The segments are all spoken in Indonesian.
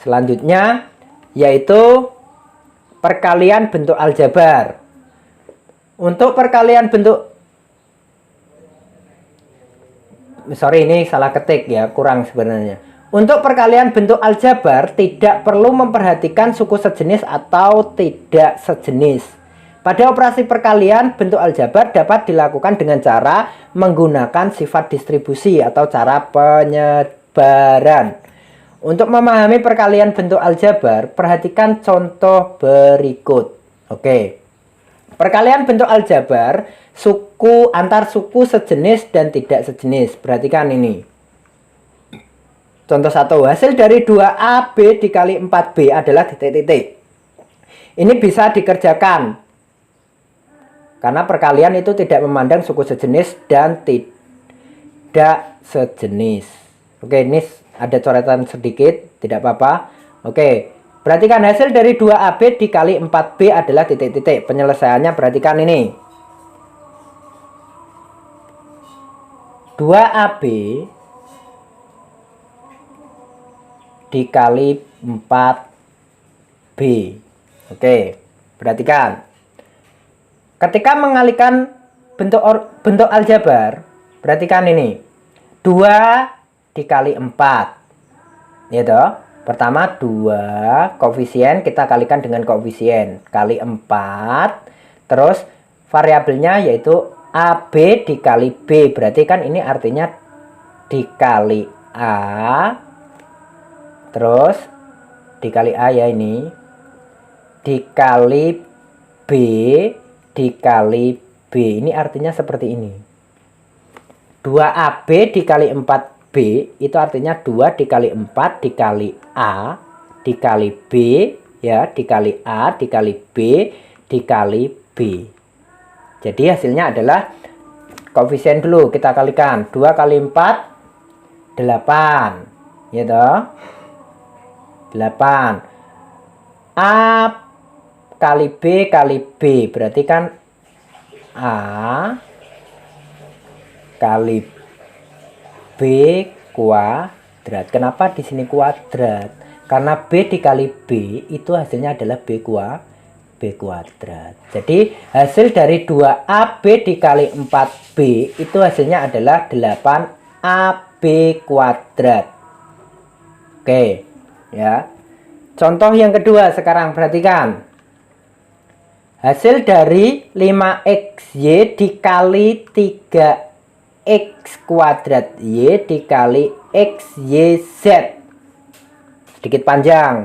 Selanjutnya yaitu perkalian bentuk aljabar. Untuk perkalian bentuk, sorry ini salah ketik ya, kurang sebenarnya. Untuk perkalian bentuk aljabar tidak perlu memperhatikan suku sejenis atau tidak sejenis. Pada operasi perkalian bentuk aljabar dapat dilakukan dengan cara menggunakan sifat distribusi atau cara penyebaran. Untuk memahami perkalian bentuk aljabar, perhatikan contoh berikut. Oke. Perkalian bentuk aljabar suku antar suku sejenis dan tidak sejenis. Perhatikan ini. Contoh 1, hasil dari 2AB dikali 4B adalah titik-titik. Ini bisa dikerjakan karena perkalian itu tidak memandang suku sejenis dan tidak sejenis. Oke, ini ada coretan sedikit, tidak apa-apa. Oke, perhatikan hasil dari 2AB dikali 4B adalah titik-titik. Penyelesaiannya perhatikan ini. 2AB dikali 4B. Oke, perhatikan. Ketika mengalihkan bentuk aljabar, perhatikan ini. 2 dikali 4. Ya toh? Pertama 2 koefisien kita kalikan dengan koefisien kali 4. Terus variabelnya yaitu AB dikali B. Berarti kan ini artinya dikali A. Terus dikali A ya ini. Dikali B dikali B. Ini artinya seperti ini. 2AB dikali 4B itu artinya 2 dikali 4 dikali A dikali B ya, dikali A dikali B dikali B. Jadi hasilnya adalah koefisien dulu kita kalikan. 2 kali 4 8 ya toh. 8 A kali B kali B berarti kan A kali B kuadrat. Kenapa di sini kuadrat? Karena B dikali B itu hasilnya adalah B kuadrat. Jadi hasil dari 2AB dikali 4B itu hasilnya adalah 8AB kuadrat. Oke, ya. Contoh yang kedua sekarang perhatikan. Hasil dari 5XY dikali 3X kuadrat Y dikali XYZ. Sedikit panjang,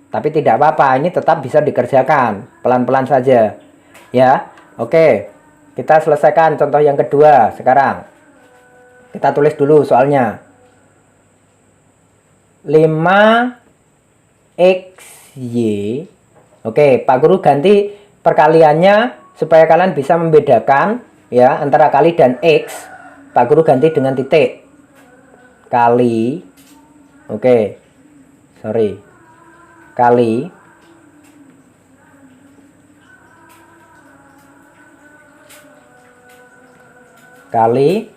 tapi tidak apa-apa, ini tetap bisa dikerjakan pelan-pelan saja ya. Oke, kita selesaikan contoh yang kedua. Sekarang kita tulis dulu soalnya. 5XY. Oke, Pak Guru ganti perkaliannya supaya kalian bisa membedakan ya antara kali dan X. Pak Guru ganti dengan titik. Kali. Oke. Sorry. Kali kali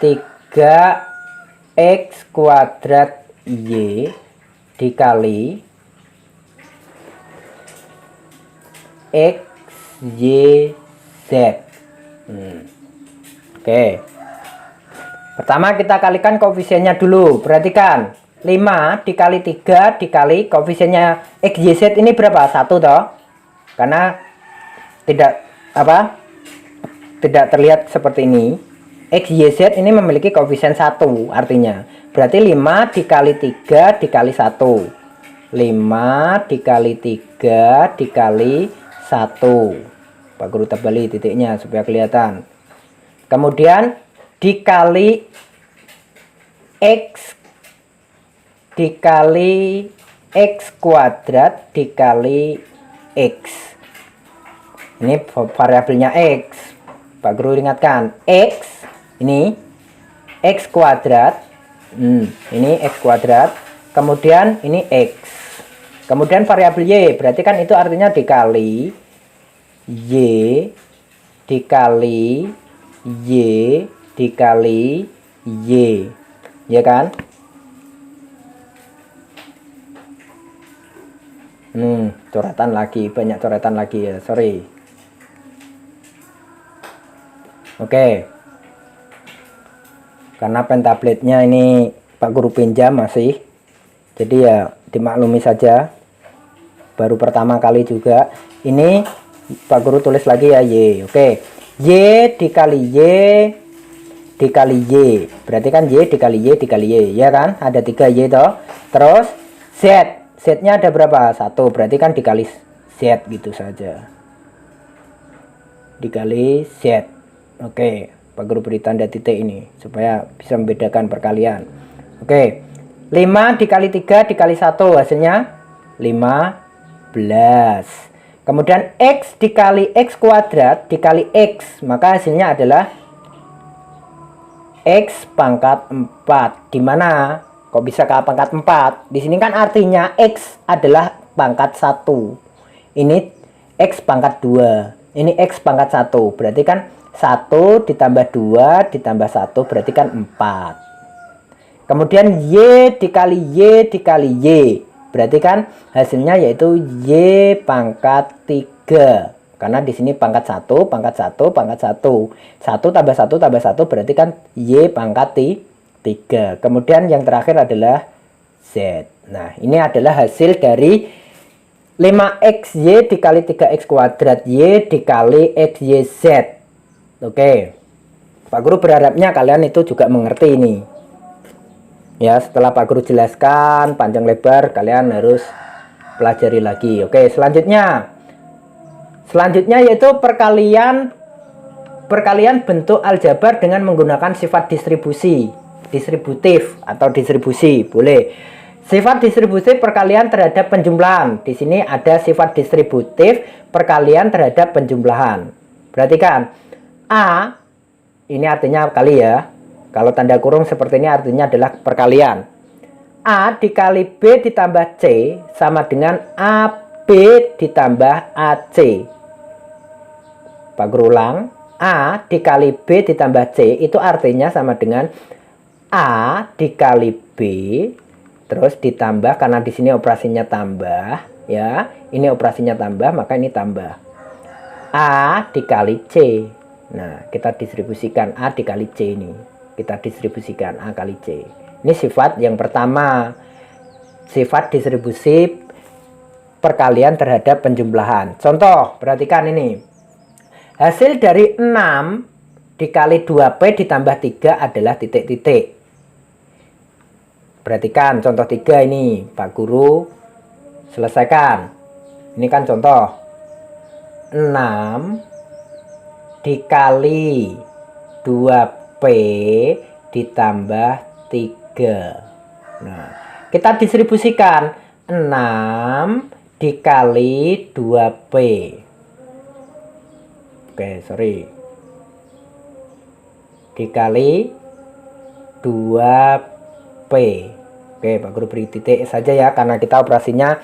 3X kuadrat Y dikali XYZ. Oke. Pertama kita kalikan koefisiennya dulu. Perhatikan. 5 dikali 3 dikali koefisiennya XYZ ini berapa? 1 toh. Karena tidak terlihat seperti ini. XYZ ini memiliki koefisien 1 artinya. Berarti 5 dikali 3 dikali 1. 5 dikali 3 dikali 1. Pak Guru tebali titiknya supaya kelihatan. Kemudian dikali X dikali X kuadrat dikali X. Ini variabelnya X. Pak Guru ingatkan, X ini X kuadrat. Ini X kuadrat. Kemudian ini X. Kemudian variabel Y, berarti kan itu artinya dikali Y dikali Y dikali Y. Ya kan? Coretan lagi, banyak coretan lagi ya, sorry. Oke. Karena pen tabletnya ini Pak Guru pinjam masih. Jadi ya dimaklumi saja. Baru pertama kali juga. Ini Pak Guru tulis lagi ya Y. Oke. Y dikali Y dikali Y. Berarti kan Y dikali Y dikali Y. Ya kan? Ada 3 Y toh. Terus Z. Z-nya ada berapa? 1. Berarti kan dikali Z gitu saja. Dikali Z. Oke. Pak Guru beri tanda titik ini supaya bisa membedakan perkalian. Oke. 5 dikali 3 dikali 1 hasilnya 15. Kemudian X dikali X kuadrat dikali X, maka hasilnya adalah X pangkat 4. Dimana kok bisa ke pangkat 4? Di sini kan artinya X adalah pangkat 1. Ini X pangkat 2. Ini X pangkat 1. Berarti kan 1 ditambah 2 ditambah 1 berarti kan 4. Kemudian Y dikali Y dikali Y. Berarti kan hasilnya yaitu Y pangkat 3. Karena di sini pangkat 1, pangkat 1, pangkat 1. 1 tambah 1 tambah 1 berarti kan Y pangkat 3. Kemudian yang terakhir adalah Z. Nah, ini adalah hasil dari 5XY dikali 3X kuadrat Y dikali XYZ. Oke. Pak Guru berharapnya kalian itu juga mengerti ini. Ya, setelah Pak Guru jelaskan panjang lebar, kalian harus pelajari lagi. Oke, selanjutnya yaitu perkalian bentuk aljabar dengan menggunakan sifat distributif atau distribusi, boleh. Sifat distributif perkalian terhadap penjumlahan. Di sini ada sifat distributif perkalian terhadap penjumlahan. Perhatikan, A ini artinya kali ya. Kalau tanda kurung seperti ini artinya adalah perkalian. A dikali B ditambah C sama dengan AB ditambah AC. Pak Guru ulang. A dikali B ditambah C itu artinya sama dengan A dikali B terus ditambah, karena di sini operasinya tambah ya. Ini operasinya tambah, maka ini tambah. A dikali C. Nah, kita distribusikan A dikali C ini. Kita distribusikan A kali C. Ini sifat yang pertama. Sifat distribusi perkalian terhadap penjumlahan. Contoh, perhatikan ini. Hasil dari 6 dikali 2P ditambah 3 adalah titik-titik. Perhatikan contoh 3 ini. Pak Guru selesaikan. Ini kan contoh. 6 dikali 2P ditambah 3. Nah, kita distribusikan 6 dikali 2P. Oke, sorry. Dikali 2P. Oke, Pak Guru beri titik saja ya, karena kita operasinya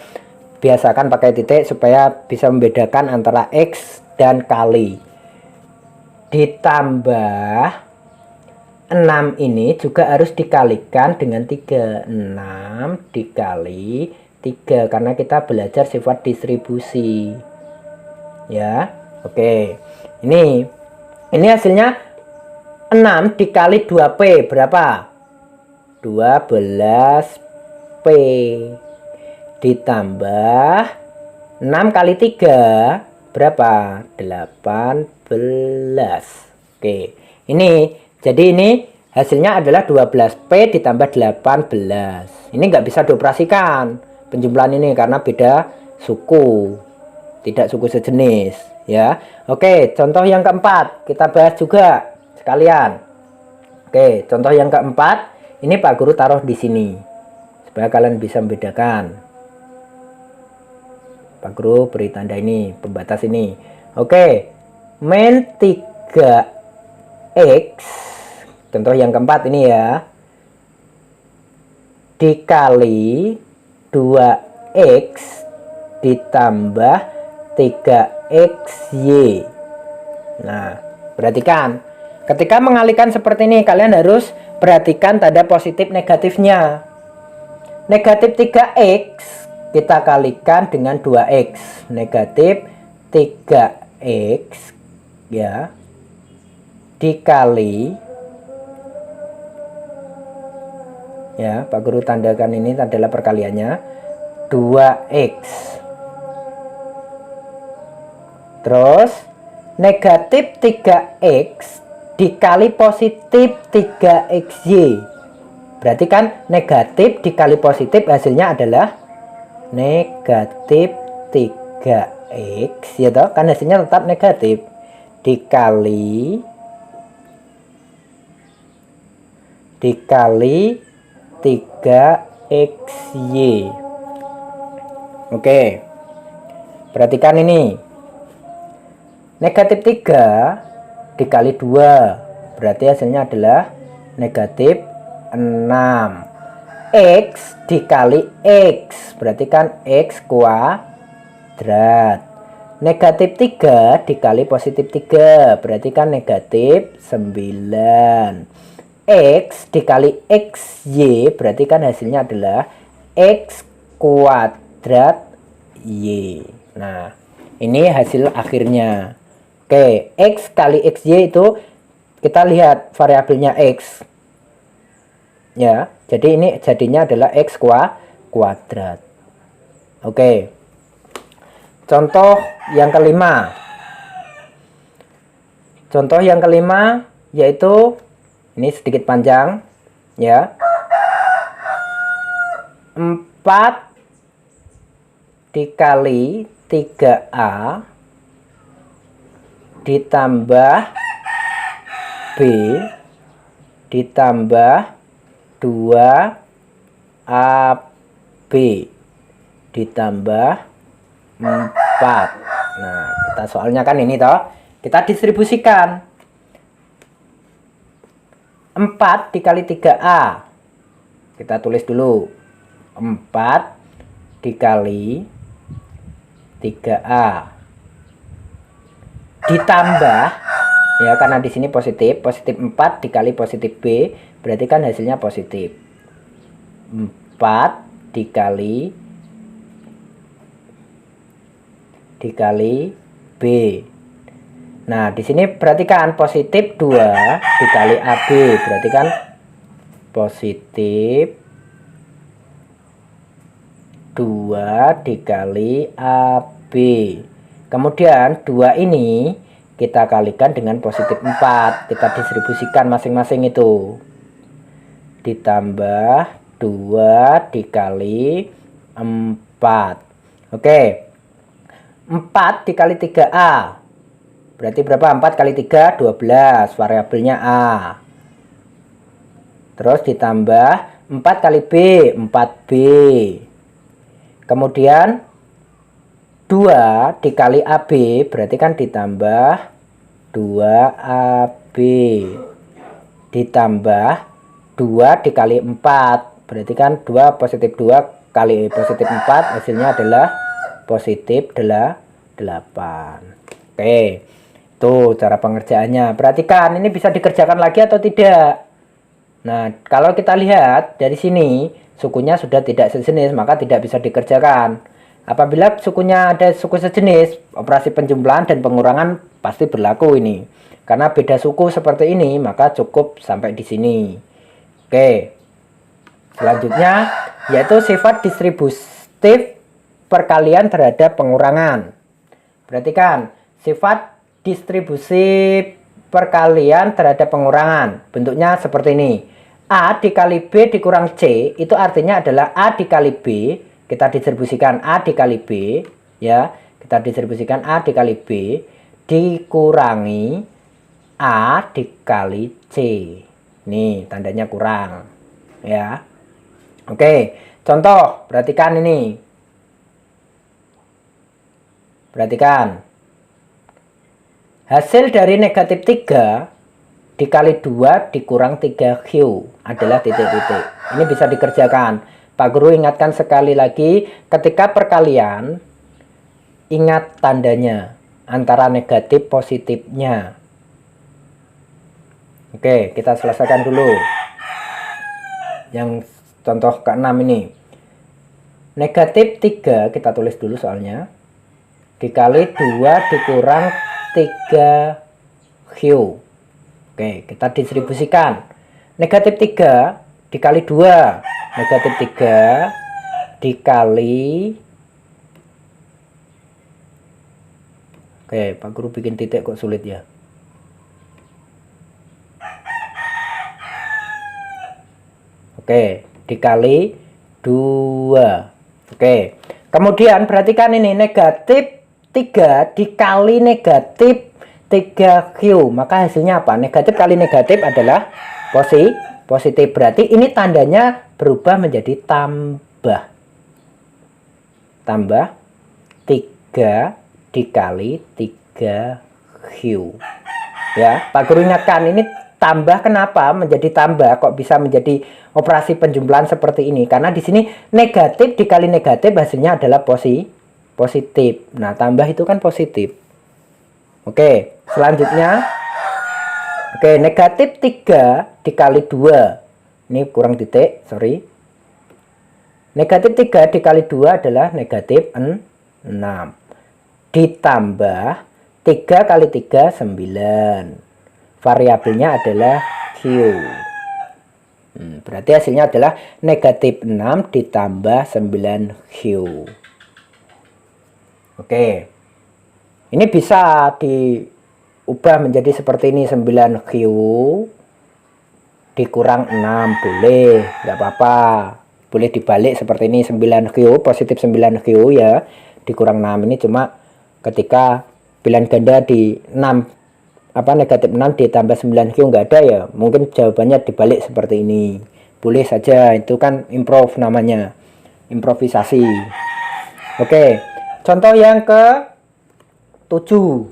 biasakan pakai titik supaya bisa membedakan antara X dan kali. Ditambah 6 ini juga harus dikalikan dengan 3. 6 dikali 3 karena kita belajar sifat distribusi. Ya. Oke. Ini hasilnya 6 dikali 2P berapa? 12P ditambah 6 kali 3 berapa? 18. Oke. Jadi ini hasilnya adalah 12P ditambah 18. Ini nggak bisa dioperasikan penjumlahan ini karena beda suku. Tidak suku sejenis, ya. Oke, contoh yang keempat kita bahas juga sekalian. Oke, contoh yang keempat ini Pak Guru taruh di sini supaya kalian bisa membedakan. Pak Guru beri tanda ini, pembatas ini. Oke, min 3X, contoh yang keempat ini ya, dikali 2X ditambah 3XY. Nah, perhatikan. Ketika mengalihkan seperti ini, kalian harus perhatikan tanda positif negatifnya. Negatif 3X kita kalikan dengan 2x. Negatif 3x ya dikali ya, Pak Guru tandakan ini adalah perkaliannya 2x. Terus negatif 3x dikali positif 3xy. Berarti kan negatif dikali positif hasilnya adalah negatif 3x ya toh, kan hasilnya tetap negatif, dikali 3xy. Oke, perhatikan ini, negatif 3 dikali 2 berarti hasilnya adalah negatif 6. X dikali X berarti kan X kuadrat. Negatif 3 dikali positif 3 berarti kan negatif 9. X dikali XY berarti kan hasilnya adalah X kuadrat Y. Nah, ini hasil akhirnya. Oke, X kali XY itu kita lihat variabelnya X ya, jadi ini jadinya adalah X kuadrat. Oke, contoh yang kelima. Contoh yang kelima yaitu ini sedikit panjang ya, 4 dikali 3A ditambah B ditambah 2AB ditambah 4. Nah, kita soalnya kan ini toh, kita distribusikan 4 dikali 3A. Kita tulis dulu 4 dikali 3A ditambah ya, karena di sini positif 4 dikali positif B berarti kan hasilnya positif 4 dikali B. Nah, di sini perhatikan positif 2 dikali AB berarti kan positif 2 dikali AB. Kemudian 2 ini kita kalikan dengan positif 4, kita distribusikan masing-masing itu, ditambah 2 dikali 4. Oke, 4 dikali 3A berarti berapa? 4 kali 3 12, variabelnya A. Terus ditambah 4 kali B 4B. Kemudian 2 dikali AB berarti kan ditambah 2AB ditambah 2 dikali 4 berarti kan 2 positif 2 kali positif 4 hasilnya adalah positif 8. Oke, itu cara pengerjaannya. Perhatikan, ini bisa dikerjakan lagi atau tidak. Nah, kalau kita lihat dari sini sukunya sudah tidak sejenis, maka tidak bisa dikerjakan. Apabila sukunya ada suku sejenis, operasi penjumlahan dan pengurangan pasti berlaku ini. Karena beda suku seperti ini, maka cukup sampai di sini. Oke. Selanjutnya yaitu sifat distributif perkalian terhadap pengurangan. Perhatikan, sifat distribusi perkalian terhadap pengurangan. Bentuknya seperti ini. A dikali B dikurang C, itu artinya adalah A dikali B. Kita distribusikan A dikali B ya, kita distribusikan A dikali B dikurangi A dikali C. Nih tandanya kurang ya. Oke, contoh, perhatikan ini. Perhatikan, hasil dari negatif 3 dikali 2 dikurang 3Q adalah titik-titik. Ini bisa dikerjakan. Pak Guru ingatkan sekali lagi, ketika perkalian, ingat tandanya antara negatif positifnya. Oke, kita selesaikan dulu yang contoh ke-6 ini. Negatif 3 kita tulis dulu soalnya. Dikali 2 dikurang 3Q. Oke, kita distribusikan. Negatif 3 dikali 2. Negatif 3 dikali. Oke, Pak Guru bikin titik kok sulit ya. Oke, dikali 2. Oke, kemudian perhatikan ini, negatif 3 dikali negatif 3Q. Maka hasilnya apa? Negatif kali negatif adalah positif. Berarti ini tandanya berubah menjadi tambah. Tambah 3 dikali 3Q. Ya, Pak Guru ingatkan, ini tambah kenapa menjadi tambah? Kok bisa menjadi operasi penjumlahan seperti ini? Karena di sini negatif dikali negatif hasilnya adalah positif. Nah, tambah itu kan positif. Oke, selanjutnya. Oke, negatif 3 dikali 2. Ini kurang titik, sorry. Negatif 3 dikali 2 adalah negatif 6. Ditambah 3 kali 3, 9. Variabelnya adalah Q. Berarti hasilnya adalah negatif 6 ditambah 9Q. Oke. Ini bisa diubah menjadi seperti ini, 9Q dikurang 6, boleh, nggak apa-apa. Boleh dibalik seperti ini, 9Q, positif 9Q ya, dikurang 6. Ini cuma ketika pilihan ganda di 6, negatif 6 ditambah 9Q nggak ada ya, mungkin jawabannya dibalik seperti ini. Boleh saja, itu kan improv namanya, improvisasi. Oke, contoh yang ke 7.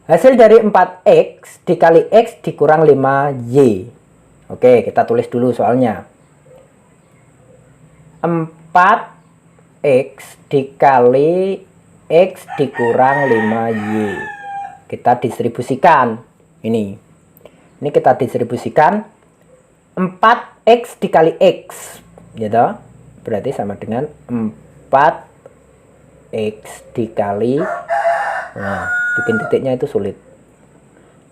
Hasil dari 4X dikali X dikurang 5Y. Oke, kita tulis dulu soalnya. 4X dikali X dikurang 5Y. Kita distribusikan. Ini kita distribusikan. 4X dikali X. Gitu. Berarti sama dengan 4X dikali, nah, bikin titiknya itu sulit,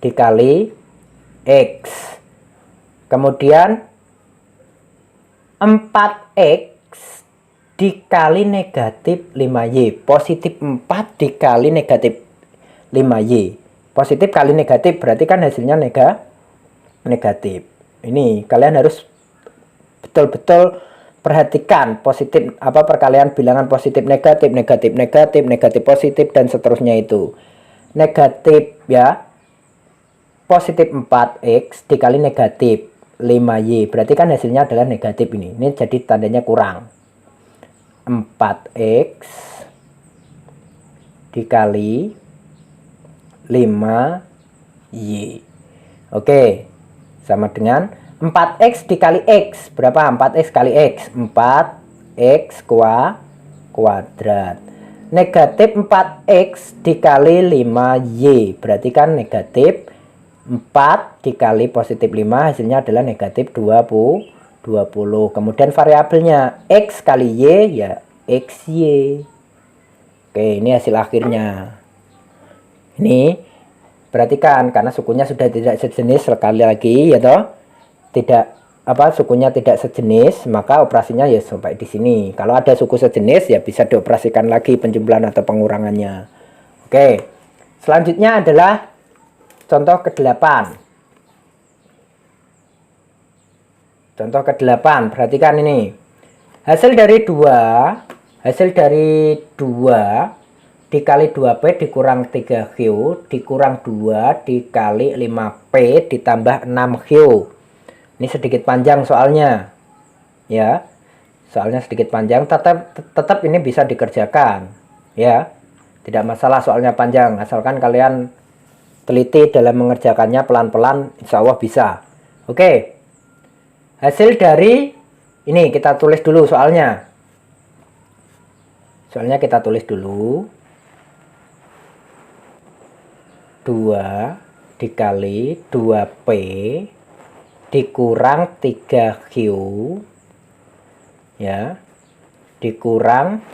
dikali X. Kemudian 4X dikali negatif 5Y. Positif 4 dikali negatif 5Y. Positif kali negatif berarti kan hasilnya negatif. Ini kalian harus betul-betul perhatikan positif perkalian bilangan positif negatif, negatif negatif, negatif positif dan seterusnya itu. Negatif ya. Positif 4X dikali negatif 5Y. Berarti kan hasilnya adalah negatif ini. Ini jadi tandanya kurang. 4X dikali 5Y. Oke. Sama dengan 4X dikali X. Berapa? 4X kali X. 4X kuadrat. Negatif 4X dikali 5Y. Berarti kan negatif 4 dikali positif 5. Hasilnya adalah negatif 20. Kemudian variabelnya X kali Y ya XY. Oke, ini hasil akhirnya. Ini perhatikan, karena sukunya sudah tidak sejenis, sekali lagi ya toh, tidak sukunya tidak sejenis, maka operasinya ya sampai di sini. Kalau ada suku sejenis ya bisa dioperasikan lagi penjumlahan atau pengurangannya. Oke, selanjutnya adalah contoh ke-8. Contoh ke-8, perhatikan ini. Hasil dari 2 dikali 2P dikurang 3Q dikurang 2 dikali 5P ditambah 6Q. Ini sedikit panjang soalnya. Ya. Soalnya sedikit panjang, tetap ini bisa dikerjakan. Ya. Tidak masalah soalnya panjang, asalkan kalian teliti dalam mengerjakannya pelan-pelan, insya Allah bisa. Oke. Hasil dari ini kita tulis dulu soalnya. Soalnya kita tulis dulu. 2 dikali 2P dikurang 3Q ya dikurang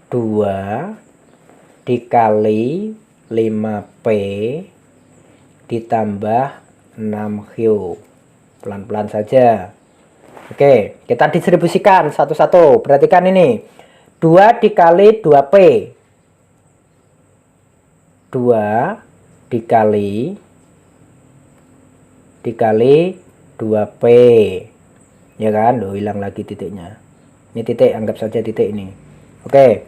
2 dikali 5P ditambah 6Q. Pelan-pelan saja. Oke, kita distribusikan satu-satu. Perhatikan ini. 2 dikali 2P. 2 dikali 2P. Ya kan? Loh, hilang lagi titiknya. Ini titik, anggap saja titik ini. Oke.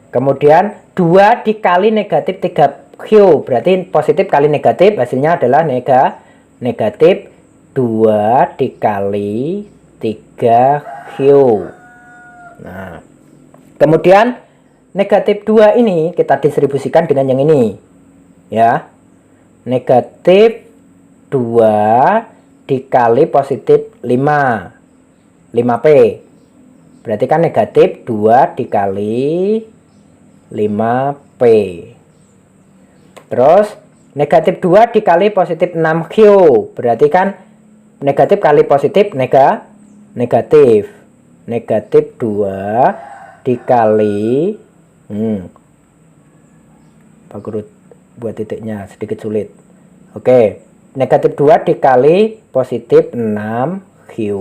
Kemudian 2 dikali negatif 3Q. Berarti positif kali negatif, hasilnya adalah negatif 2 dikali 3Q. Nah, kemudian negatif 2 ini kita distribusikan dengan yang ini. Ya. Negatif 2 dikali positif 5P. Berarti kan negatif 2 dikali 5P. Terus negatif 2 dikali positif 6Q. Berarti kan negatif kali positif negatif. Negatif 2 dikali Pak Guru buat titiknya sedikit sulit. Oke, negatif 2 dikali positif 6Q.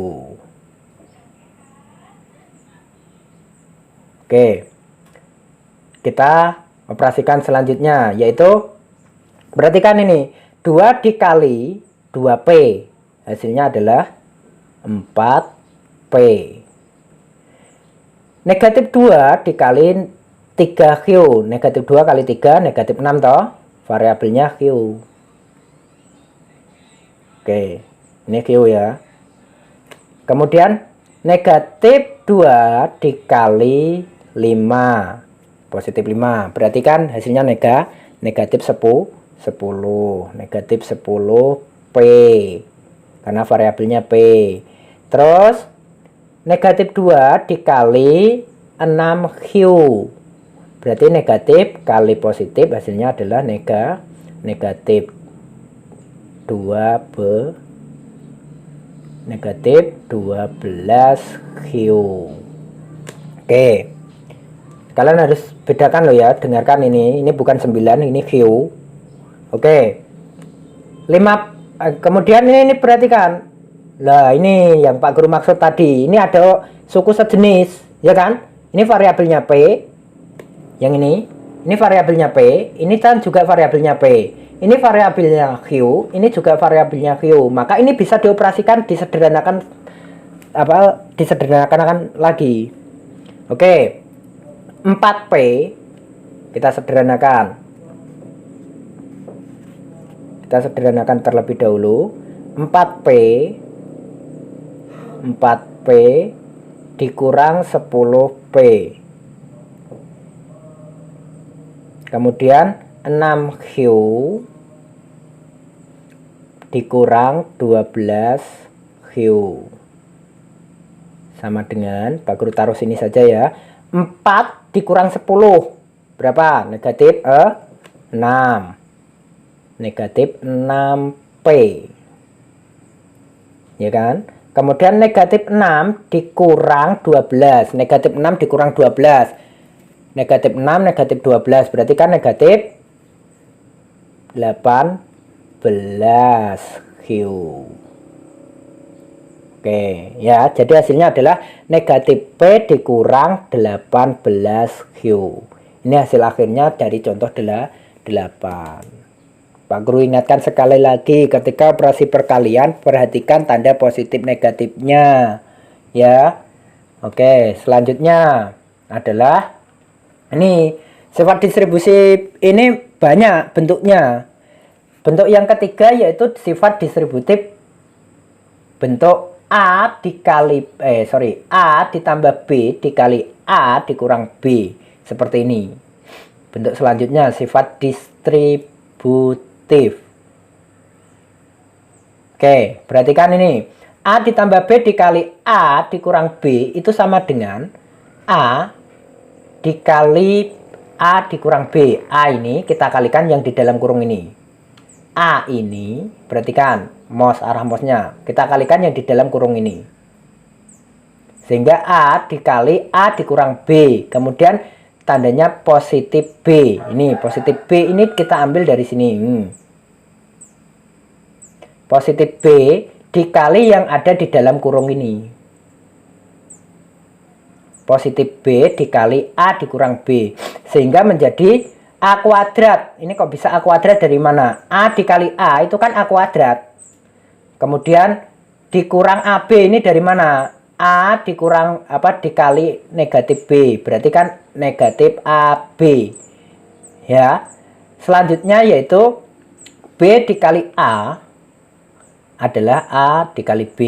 Oke, kita operasikan selanjutnya, yaitu perhatikan ini 2 dikali 2P, hasilnya adalah 4P. Negatif 2 dikali 3Q. Negatif 2 kali 3 negatif 6 toh, variabelnya Q. Oke, ini Q ya. Kemudian negatif 2 dikali 5, positif 5. Berarti kan hasilnya negatif 10, negatif 10P. Karena variabelnya P. Terus negatif 2 dikali 6Q. Berarti negatif kali positif, hasilnya adalah negatif 2B, negatif 12Q. Oke, kalian harus bedakan loh ya, dengarkan ini bukan 9, ini Q. Oke, 5, kemudian ini perhatikan. Lah, ini yang Pak Guru maksud tadi, ini ada suku sejenis, ya kan? Ini variabelnya P. Yang ini variabelnya P, ini kan juga variabelnya P. Ini variabelnya Q, ini juga variabelnya Q. Maka ini bisa dioperasikan, disederhanakan lagi. Oke. 4P kita sederhanakan. Kita sederhanakan terlebih dahulu. 4P dikurang 10P. Kemudian 6Q dikurang 12Q. Sama dengan, Pak Guru taruh sini saja ya. 4 dikurang 10. Berapa? Negatif 6. Negatif 6P. Ya kan? Kemudian negatif 6 dikurang 12. Negatif 6 dikurang 12. Negatif 6, negatif 12. Berarti kan negatif 18Q. Oke, ya. Jadi hasilnya adalah negatif P dikurang 18Q. Ini hasil akhirnya dari contoh 8. Pak Guru ingatkan sekali lagi, ketika operasi perkalian perhatikan tanda positif negatifnya. Ya. Oke, selanjutnya adalah ini sifat distribusi, ini banyak bentuknya. Bentuk yang ketiga yaitu sifat distributif bentuk A ditambah B dikali A dikurang B. Seperti ini. Bentuk selanjutnya sifat distributif. Oke, perhatikan ini. A ditambah B dikali A dikurang B itu sama dengan A dikali A dikurang B. A ini kita kalikan yang di dalam kurung ini. A ini, perhatikan arah mouse-nya, kita kalikan yang di dalam kurung ini. Sehingga A dikali A dikurang B. Kemudian tandanya positif B. Ini positif B ini kita ambil dari sini. Positif B dikali yang ada di dalam kurung ini. Positif B dikali A dikurang B. Sehingga menjadi A kuadrat. Ini kok bisa A kuadrat dari mana? A dikali A itu kan A kuadrat. Kemudian dikurang AB ini dari mana? A dikurang dikali negatif B, berarti kan negatif AB. Ya. Selanjutnya yaitu B dikali A adalah A dikali B.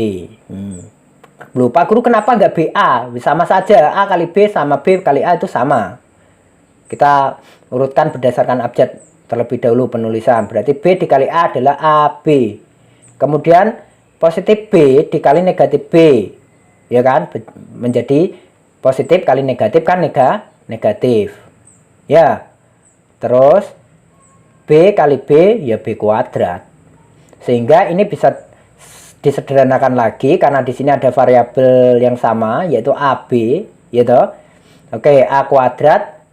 Lupa guru kenapa nggak BA? Sama saja, A kali B sama B kali A itu sama. Kita urutkan berdasarkan abjad terlebih dahulu penulisan. Berarti B dikali A adalah AB. Kemudian positif B dikali negatif B. Ya kan, menjadi positif kali negatif kan negatif. Ya. Terus B kali B ya B kuadrat. Sehingga ini bisa disederhanakan lagi karena di sini ada variabel yang sama yaitu AB, gitu. Oke, A kuadrat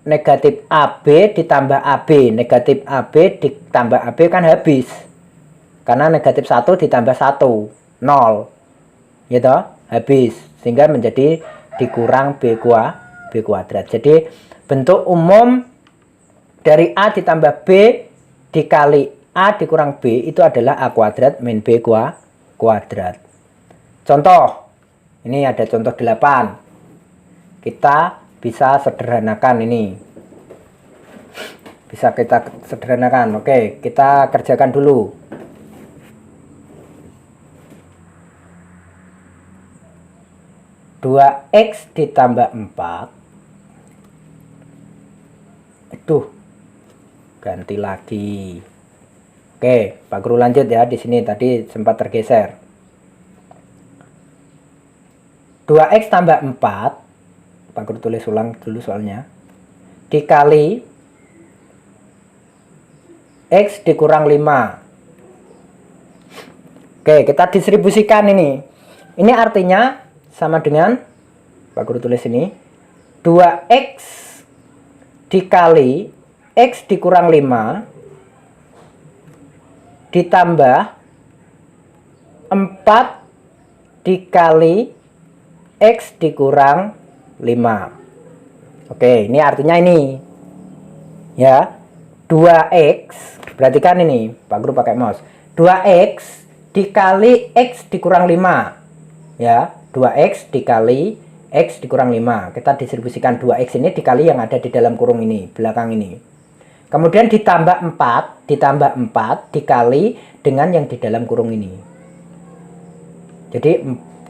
negatif AB ditambah AB, negatif AB ditambah AB kan habis. Karena negatif 1 ditambah 1, 0. Gitu, habis. Sehingga menjadi dikurang B kuadrat. Jadi bentuk umum dari A ditambah B dikali A dikurang B itu adalah A kuadrat min B kuadrat. Contoh, ini ada contoh 8. Kita bisa sederhanakan ini. Bisa kita sederhanakan. Oke, kita kerjakan dulu. 2x ditambah 4. Aduh, ganti lagi. Oke, Pak Guru lanjut ya. Di sini tadi sempat tergeser. 2x tambah 4. Pak Guru tulis ulang dulu soalnya. Dikali x dikurang 5. Oke, kita distribusikan ini. Ini artinya sama dengan, Pak Guru tulis ini, 2x dikali x dikurang 5 ditambah 4 dikali x dikurang 5. Oke, ini artinya ini. Ya, 2x, berarti kan ini, Pak Guru pakai mouse. 2x dikali x dikurang 5. Ya, 2x dikali x dikurang 5. Kita distribusikan 2x ini dikali yang ada di dalam kurung ini, belakang ini. Kemudian ditambah 4 dikali dengan yang di dalam kurung ini. Jadi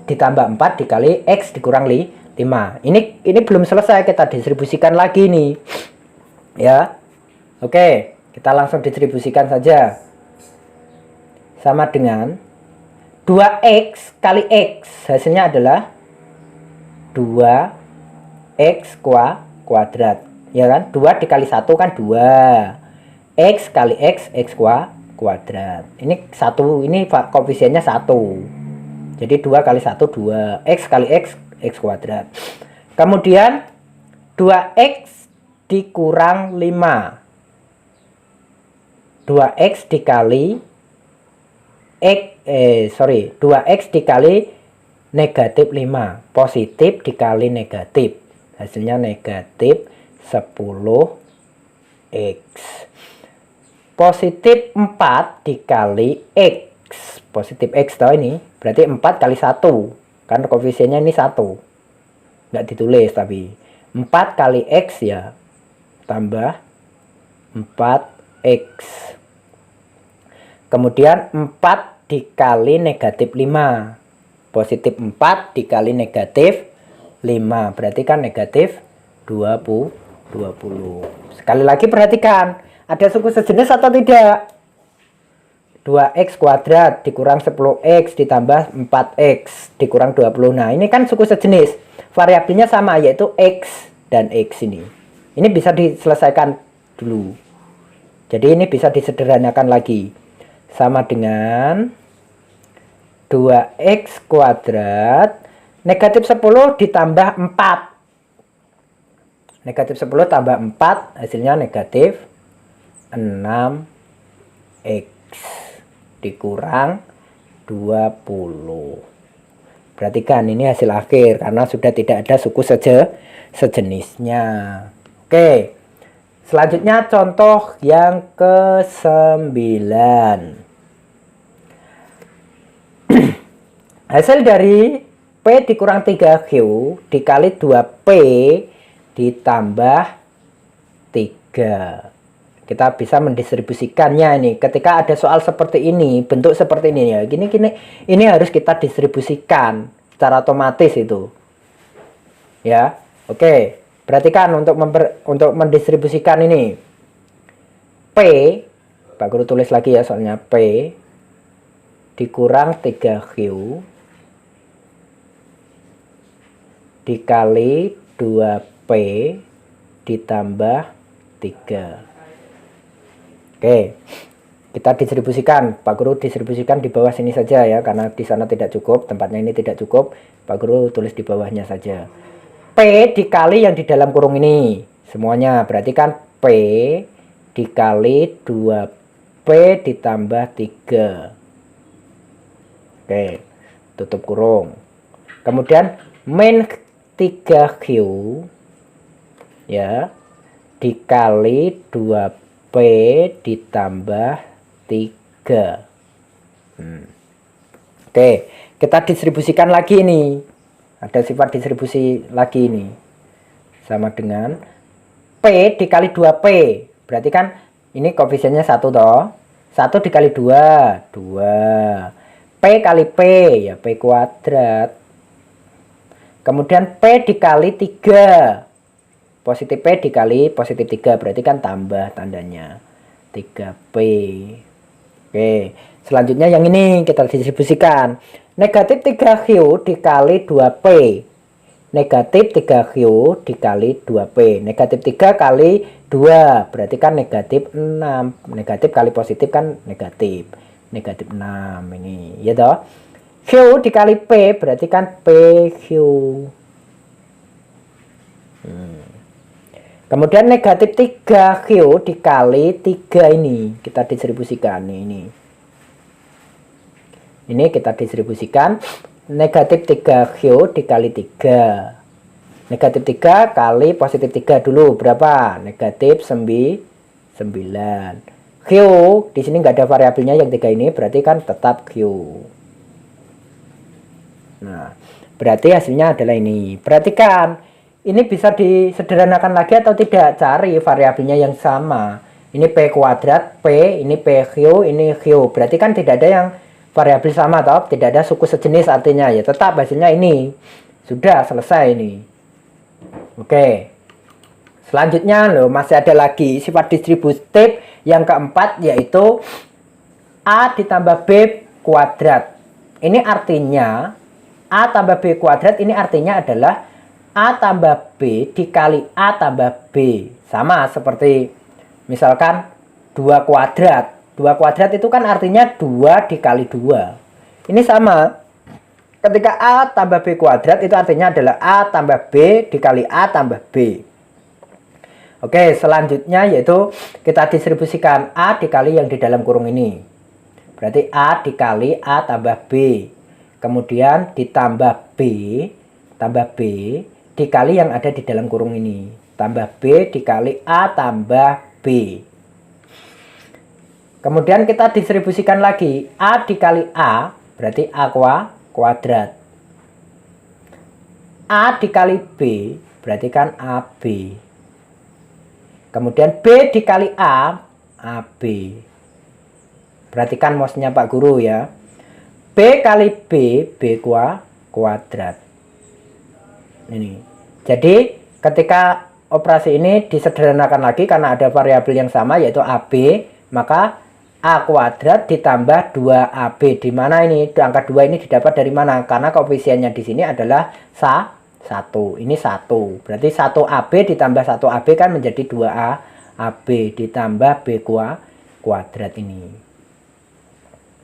ditambah 4 dikali x dikurang 5. Ini belum selesai, kita distribusikan lagi nih. Ya. Oke, kita langsung distribusikan saja. Sama dengan 2x kali x, hasilnya adalah 2x kuadrat. Ya kan? 2 dikali 1 kan 2. X kali x kuadrat. Ini 1, ini koefisiennya 1. Jadi 2 kali 1 2. X kali x kuadrat. Kemudian 2x dikurang 5. 2x dikali 2x dikali negatif 5. Positif dikali negatif. Hasilnya negatif 10x. Positif 4 dikali x. Positif x toh ini. Berarti 4 kali 1. Kan koefisiennya ini 1. Nggak ditulis tapi. 4 kali x ya. Tambah 4x. Kemudian 4 dikali negatif 5. Positif 4 dikali negatif 5. Berarti kan negatif 20. Sekali lagi perhatikan. Ada suku sejenis atau tidak? 2x kuadrat dikurang 10x ditambah 4x dikurang 20. Nah ini kan suku sejenis. Variabelnya sama yaitu x dan x ini. Ini bisa diselesaikan dulu. Jadi ini bisa disederhanakan lagi. Sama dengan 2x kuadrat Negatif 10 ditambah 4. Negatif 10 tambah 4 hasilnya negatif 6x dikurang 20. Perhatikan ini hasil akhir karena sudah tidak ada suku sejenisnya. Oke. Selanjutnya contoh yang ke-9. Hasil dari P dikurang 3Q dikali 2P ditambah 3. Kita bisa mendistribusikannya ini. Ketika ada soal seperti ini, bentuk seperti ini ya. Gini ini harus kita distribusikan secara otomatis itu. Ya. Oke. Perhatikan untuk mendistribusikan ini. P, Pak Guru tulis lagi ya soalnya P dikurang 3Q dikali 2P ditambah 3. Oke, kita distribusikan. Pak Guru distribusikan di bawah sini saja ya, karena di sana tidak cukup, tempatnya ini tidak cukup. Pak Guru tulis di bawahnya saja. P dikali yang di dalam kurung ini semuanya, berarti kan P dikali 2P ditambah 3. Oke, tutup kurung. Kemudian min 3Q ya dikali 2P ditambah 3. Oke, kita distribusikan lagi ini. Ada sifat distribusi lagi ini. Sama dengan P dikali 2P. Berarti kan ini koefisiennya 1 toh. 1 dikali 2, 2. P kali P, ya P kuadrat. Kemudian P dikali 3. Positif P dikali positif 3, berarti kan tambah tandanya 3P. Oke, selanjutnya yang ini kita distribusikan. Negatif 3Q dikali 2P. Negatif 3Q dikali 2P. Negatif 3 kali 2, berarti kan negatif 6. Negatif kali positif kan negatif. Negatif 6 ini, ya toh. Q dikali P, berarti kan PQ. Kemudian negatif 3Q dikali 3 ini. Kita distribusikan ini. Ini kita distribusikan. Negatif 3Q dikali 3. Negatif 3 kali positif 3 dulu. Berapa? Negatif 9. Q, di sini nggak ada variabelnya yang 3 ini. Berarti kan tetap Q. Nah, berarti hasilnya adalah ini. Perhatikan, ini bisa disederhanakan lagi atau tidak. Cari variabelnya yang sama. Ini P kuadrat, P, ini PQ, ini Q. Berarti kan tidak ada yang variabel sama, toh? Tidak ada suku sejenis artinya. Ya tetap hasilnya ini. Sudah selesai ini. Oke. Selanjutnya loh, masih ada lagi sifat distributif yang keempat, yaitu A ditambah B kuadrat. Ini artinya A tambah B kuadrat, ini artinya adalah A tambah B dikali A tambah B. Sama seperti misalkan 2 kuadrat. 2 kuadrat itu kan artinya 2 dikali 2. Ini sama. Ketika A tambah B kuadrat itu artinya adalah A tambah B dikali A tambah B. Oke, selanjutnya yaitu kita distribusikan A dikali yang di dalam kurung ini. Berarti A dikali A tambah B. Kemudian ditambah B tambah B dikali yang ada di dalam kurung ini. Tambah B dikali A tambah B. Kemudian kita distribusikan lagi. A dikali A berarti A kuadrat. A dikali B berarti kan AB. Kemudian B dikali A, AB. Perhatikan maksudnya Pak Guru ya. B kali B, B kuadrat. Ini. Jadi ketika operasi ini disederhanakan lagi karena ada variabel yang sama yaitu AB, maka A kuadrat ditambah 2AB. Di mana ini? Angka 2 ini didapat dari mana? Karena koefisiennya di sini adalah 1. Ini 1. Berarti 1AB ditambah 1AB kan menjadi 2AB ditambah B kuadrat ini.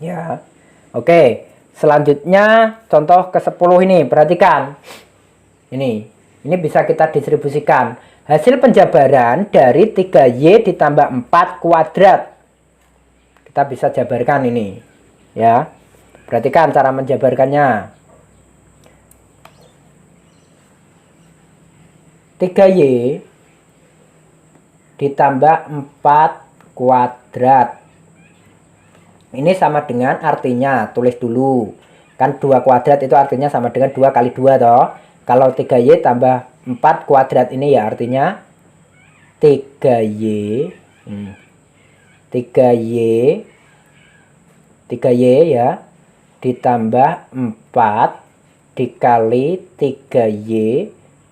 Ya. Oke. Selanjutnya contoh ke-10 ini, perhatikan. Ini bisa kita distribusikan. Hasil penjabaran dari 3Y ditambah 4 kuadrat. Kita bisa jabarkan ini. Ya. Perhatikan cara menjabarkannya. 3Y ditambah 4 kuadrat. Ini sama dengan artinya, tulis dulu. Kan 2 kuadrat itu artinya sama dengan 2 kali 2 toh. Kalau 3Y tambah 4 kuadrat ini ya artinya 3Y 3Y ya ditambah 4 dikali 3Y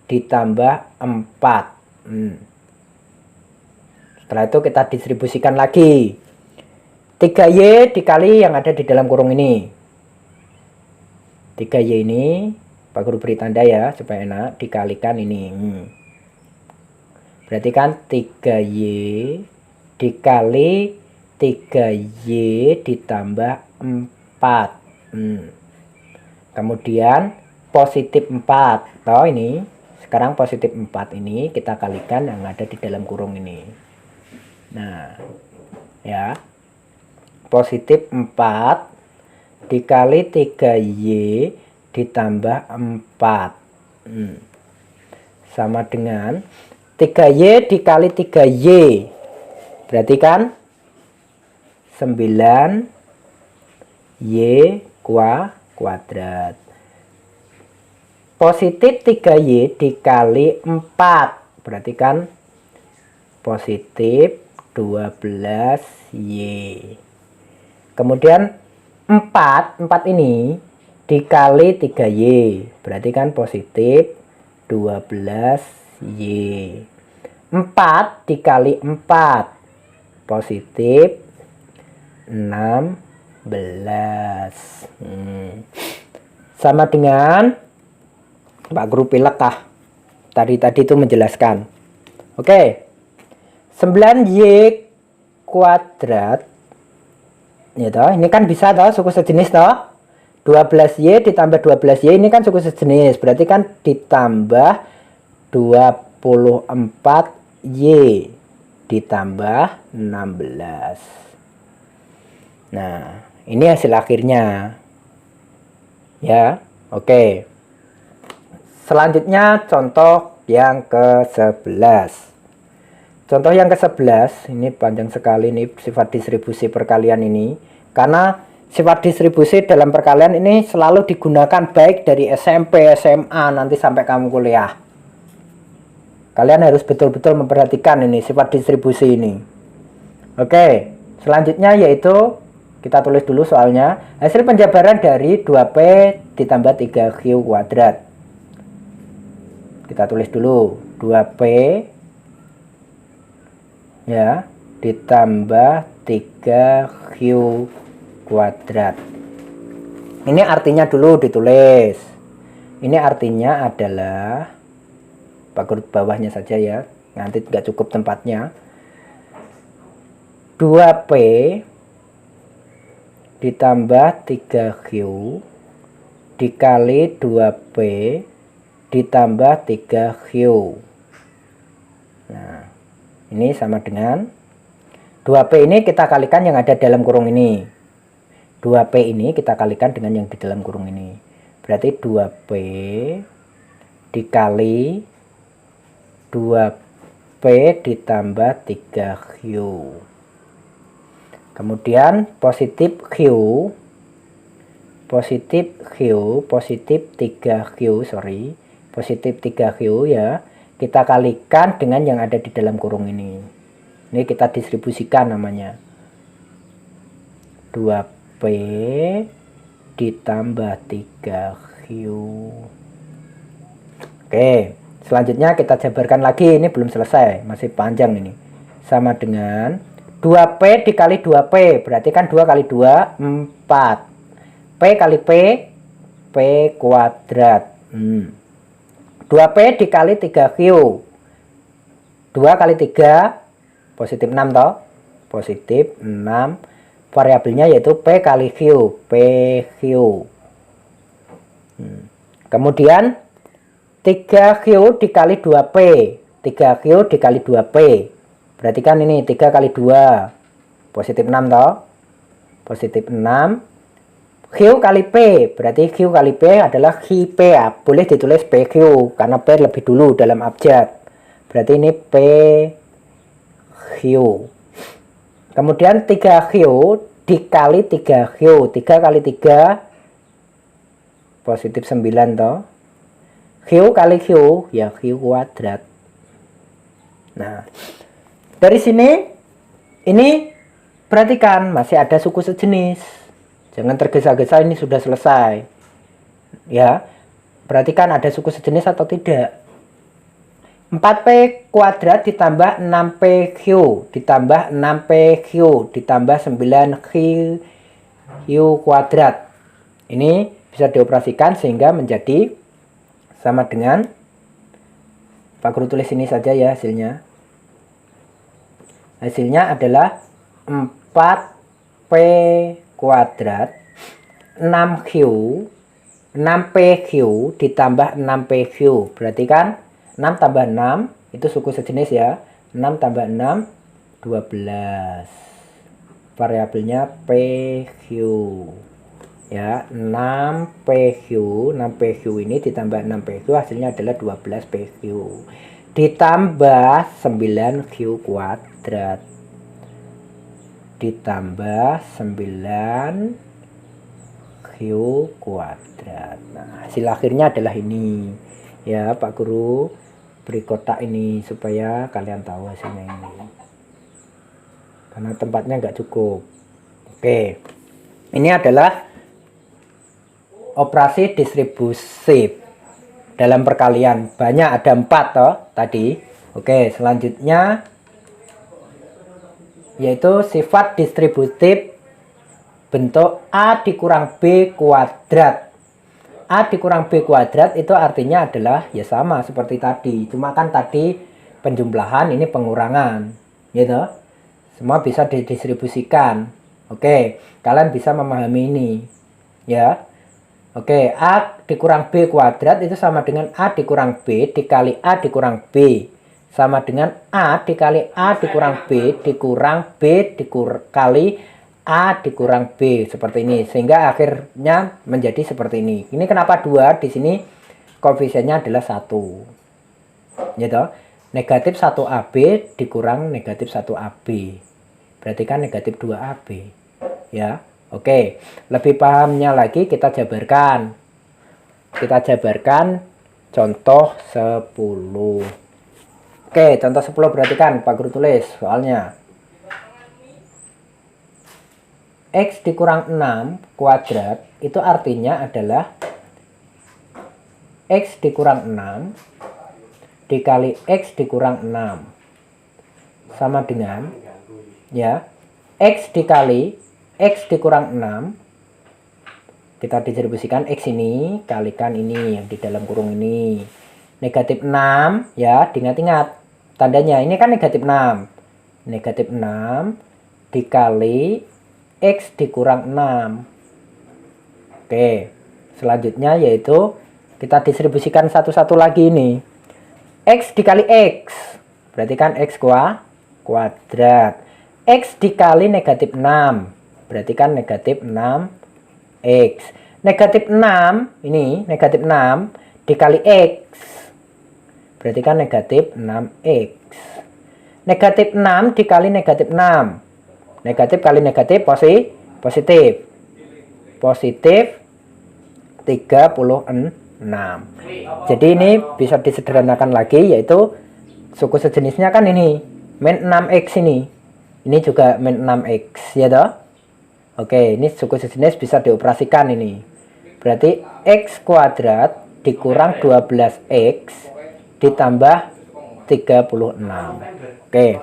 ditambah 4. Setelah itu kita distribusikan lagi. 3Y dikali yang ada di dalam kurung ini. 3Y ini Pak Guru beri tanda ya supaya enak, dikalikan ini. Berarti kan 3Y dikali 3Y ditambah 4. Kemudian positif 4. Toh ini sekarang positif 4 ini kita kalikan yang ada di dalam kurung ini. Nah, ya. Positif 4 dikali 3Y ditambah 4 sama dengan 3Y dikali 3Y, berarti kan 9Y kuadrat. Positif 3Y dikali 4, berarti kan positif 12Y. Kemudian 4 ini dikali 3Y, berarti kan positif 12Y. 4 dikali 4 positif 16. Sama dengan Pak Guru pilek kah? Tadi itu menjelaskan. Oke. 9Y kuadrat. Ya toh, ini kan bisa toh suku sejenis toh. 12Y ditambah 12Y ini kan suku sejenis, berarti kan ditambah 24Y ditambah 16. Nah, ini hasil akhirnya. Ya, oke. Selanjutnya contoh yang ke-11. Contoh yang ke-11, ini panjang sekali nih sifat distribusi perkalian ini. Karena sifat distribusi dalam perkalian ini selalu digunakan baik dari SMP, SMA, nanti sampai kamu kuliah. Kalian harus betul-betul memperhatikan ini sifat distribusi ini. Oke, selanjutnya yaitu kita tulis dulu soalnya. Hasil penjabaran dari 2P ditambah 3Q kuadrat. Kita tulis dulu 2P ya ditambah 3Q kuadrat. Ini artinya dulu ditulis. Ini artinya adalah Pak Guru bawahnya saja ya, nanti nggak cukup tempatnya. 2P ditambah 3Q dikali 2P ditambah 3Q. Nah, ini sama dengan 2P ini kita kalikan yang ada dalam kurung ini. 2P ini kita kalikan dengan yang di dalam kurung ini. Berarti 2P dikali 2P ditambah 3Q. Kemudian positif Q, positif 3Q, positif 3Q ya. Kita kalikan dengan yang ada di dalam kurung ini. Ini kita distribusikan namanya. 2P ditambah 3Q. Oke, selanjutnya kita jabarkan lagi. Ini belum selesai, masih panjang ini. Sama dengan 2P dikali 2P. Berarti kan 2 kali 2, 4. P kali P, P kuadrat. 2P dikali 3Q. 2 kali 3 positif 6 toh. Positif 6Q variabelnya yaitu P kali Q, PQ. Kemudian 3Q dikali 2P, 3Q dikali 2P. Berarti kan ini 3 kali 2, positif 6 toh. Positif 6. Q kali P, berarti Q kali P adalah QP ya. Boleh ditulis PQ, karena P lebih dulu dalam abjad. Berarti ini PQ. Kemudian 3Q dikali 3Q, 3 kali 3, positif 9 toh. Q kali Q ya Q kuadrat. Nah, dari sini ini perhatikan masih ada suku sejenis. Jangan tergesa-gesa, ini sudah selesai. Ya, perhatikan ada suku sejenis atau tidak. 4P kuadrat ditambah 6PQ ditambah 6PQ ditambah 9Q kuadrat. Ini bisa dioperasikan sehingga menjadi sama dengan, Pak Guru tulis ini saja ya hasilnya. Hasilnya adalah 4P kuadrat 6Q 6PQ ditambah 6PQ. Berarti kan 6 tambah 6 itu suku sejenis ya. 6 tambah 6 12. Variabelnya PQ. Ya, 6PQ ini ditambah 6PQ hasilnya adalah 12PQ. Ditambah 9Q kuadrat. Ditambah 9Q kuadrat. Nah, hasil akhirnya adalah ini. Ya, Pak Guru beri kotak ini supaya kalian tahu hasilnya ini. Karena tempatnya nggak cukup. Oke. Ini adalah operasi distribusi dalam perkalian. Banyak, ada 4 toh tadi. Oke, selanjutnya yaitu sifat distributif bentuk A dikurang B kuadrat. A dikurang B kuadrat itu artinya adalah ya sama seperti tadi. Cuma kan tadi penjumlahan, ini pengurangan. Gitu. Semua bisa didistribusikan. Oke, kalian bisa memahami ini. Ya. Oke, A dikurang B kuadrat itu sama dengan A dikurang B dikali A dikurang B. Sama dengan A dikali A dikurang B dikurang B dikali A dikurang B. Seperti ini. Sehingga akhirnya menjadi seperti ini. Ini kenapa 2? Di sini koefisiennya adalah 1. Gitu. Negatif 1AB dikurang negatif 1AB. Berarti kan negatif 2AB. Ya. Oke, lebih pahamnya lagi kita jabarkan. Kita jabarkan contoh 10. Oke, contoh 10 perhatikan, Pak Guru tulis soalnya. X dikurang 6 kuadrat itu artinya adalah X dikurang 6 dikali X dikurang 6. Sama dengan, ya, X dikali X dikurang 6, kita distribusikan X ini kalikan ini yang di dalam kurung ini. Negatif 6 ya, diingat-ingat tandanya ini kan negatif 6. Negatif 6 dikali X dikurang 6. Oke, selanjutnya yaitu kita distribusikan satu-satu lagi ini. X dikali X, berarti kan X kuadrat. X dikali negatif 6, berarti kan negatif 6X. Negatif 6, ini negatif 6 dikali X. Berarti kan negatif 6X. Negatif 6 dikali negatif 6. Negatif kali negatif positif. Positif 36. Jadi ini bisa disederhanakan lagi, yaitu suku sejenisnya kan ini. Min 6X ini. Ini juga min 6X, ya toh? Oke, ini suku sejenis bisa dioperasikan ini. Berarti X kuadrat dikurang 12X ditambah 36. Oke,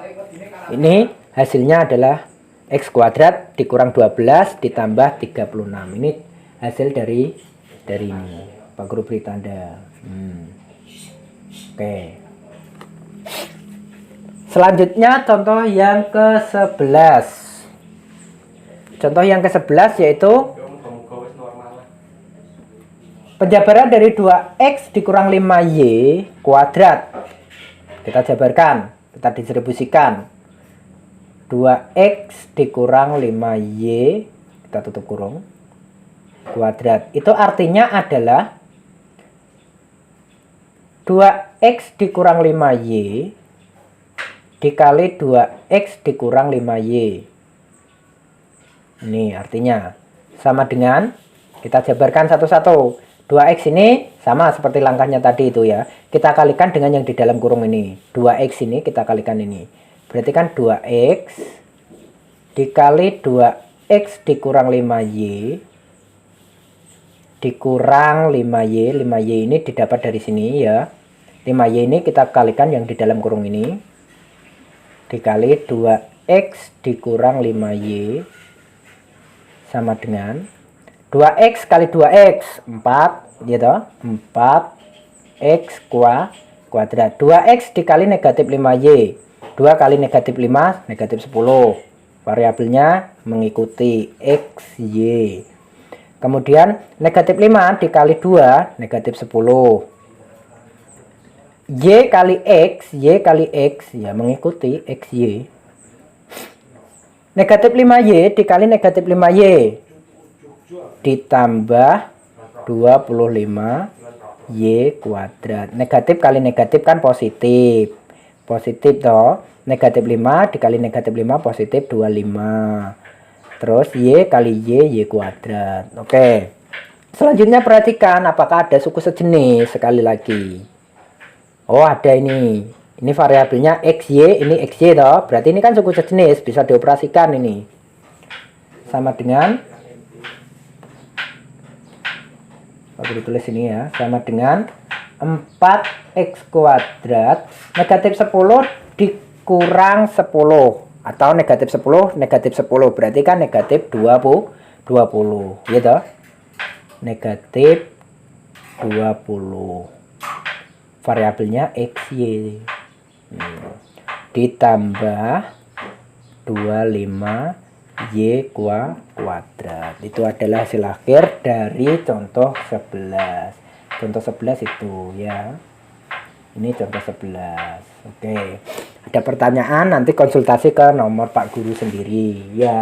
ini hasilnya adalah X kuadrat dikurang 12 ditambah 36. Ini hasil dari ini. Pak Guru beri tanda. Oke. Selanjutnya contoh yang ke-11. Contoh yang ke-11 yaitu penjabaran dari 2x dikurang 5y kuadrat. Kita jabarkan, kita distribusikan. 2x dikurang 5y, kita tutup kurung, kuadrat. Itu artinya adalah 2x dikurang 5y dikali 2x dikurang 5y. Ini artinya sama dengan, kita jabarkan satu-satu. 2x ini sama seperti langkahnya tadi itu ya. Kita kalikan dengan yang di dalam kurung ini. 2x ini kita kalikan ini. Berarti kan 2x dikali 2x dikurang 5y dikurang 5y. 5y ini didapat dari sini ya. 5y ini kita kalikan yang di dalam kurung ini. Dikali 2x dikurang 5y sama dengan 2x kali 2x 4 gitu, 4x kuadrat. 2x dikali negatif 5y, 2 kali negatif 5 negatif 10, variabelnya mengikuti xy. Kemudian negatif 5 dikali 2 negatif 10, y kali x ya mengikuti xy. Negatif 5y dikali negatif 5y ditambah 25y kuadrat. Negatif kali negatif kan positif. Positif toh. Negatif 5 dikali negatif 5 positif 25. Terus y kali y kuadrat. Oke. Selanjutnya perhatikan apakah ada suku sejenis sekali lagi. Oh, ada ini. Ini variabelnya xy, ini xy toh. Berarti ini kan suku sejenis, bisa dioperasikan ini. Sama dengan, aku ditulis ini ya, sama dengan 4x kuadrat negatif 10 dikurang 10 atau negatif 10 negatif 10, berarti kan negatif 20 gitu. Negatif 20, variabelnya xy, ditambah 25y kuadrat. Itu adalah hasil akhir dari contoh 11. Contoh 11 itu ya. Ini contoh 11. Oke. Ada pertanyaan nanti konsultasi ke nomor Pak Guru sendiri ya.